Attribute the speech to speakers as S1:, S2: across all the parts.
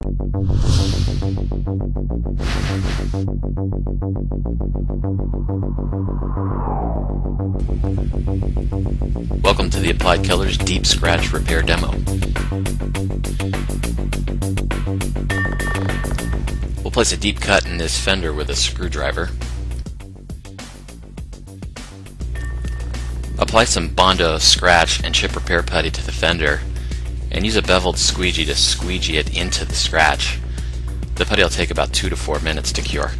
S1: Welcome to the Applied Colors Deep Scratch Repair Demo. We'll place a deep cut in this fender with a screwdriver. Apply some Bondo scratch and chip repair putty to the fender and use a beveled squeegee to squeegee it into the scratch. The putty will take about 2 to 4 minutes to cure.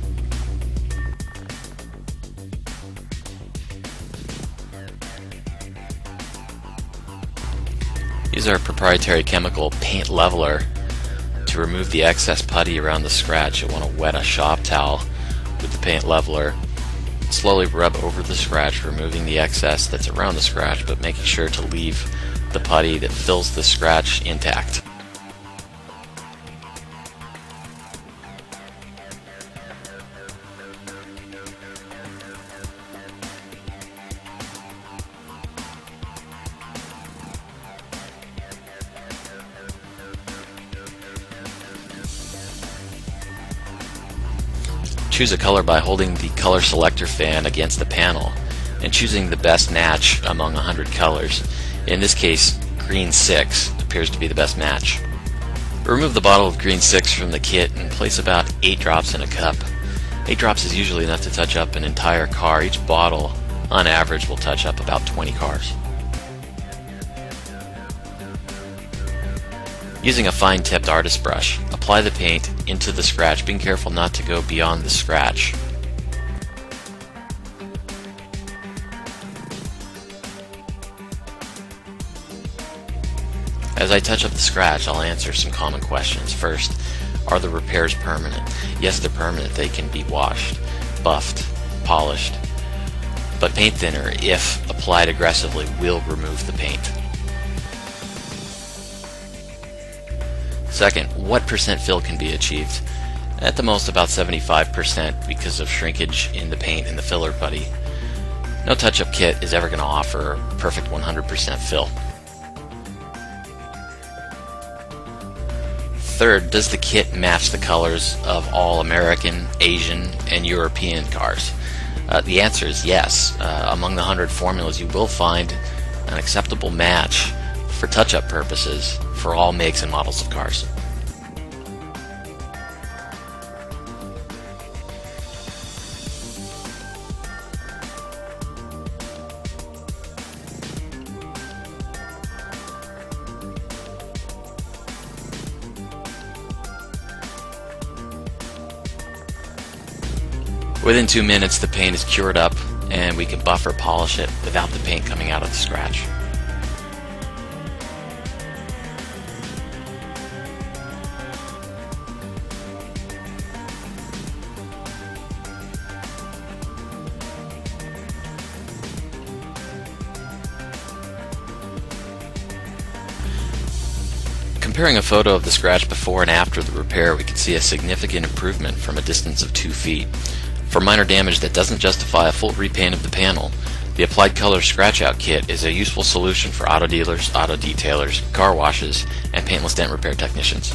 S1: Use our proprietary chemical paint leveler to remove the excess putty around the scratch. You'll want to wet a shop towel with the paint leveler. Slowly rub over the scratch, removing the excess that's around the scratch, but making sure to leave the putty that fills the scratch intact. Choose a color by holding the color selector fan against the panel and choosing the best match among 100 colors. In this case, green 6 appears to be the best match. Remove the bottle of green 6 from the kit and place about 8 drops in a cup. 8 drops is usually enough to touch up an entire car. Each bottle, on average, will touch up about 20 cars. Using a fine-tipped artist brush, apply the paint into the scratch, being careful not to go beyond the scratch. As I touch up the scratch, I'll answer some common questions. First, are the repairs permanent? Yes, they're permanent. They can be washed, buffed, polished, but paint thinner, if applied aggressively, will remove the paint. Second, what percent fill can be achieved? At the most about 75% because of shrinkage in the paint and the filler putty. No touch-up kit is ever going to offer a perfect 100% fill. Third, does the kit match the colors of all American, Asian, and European cars? The answer is yes. Among the 100 formulas, you will find an acceptable match for touch-up purposes for all makes and models of cars. Within 2 minutes, the paint is cured up and we can buff or polish it without the paint coming out of the scratch. Comparing a photo of the scratch before and after the repair, we can see a significant improvement from a distance of 2 feet. For minor damage that doesn't justify a full repaint of the panel, the Applied Colors Scratch Out Kit is a useful solution for auto dealers, auto detailers, car washes, and paintless dent repair technicians.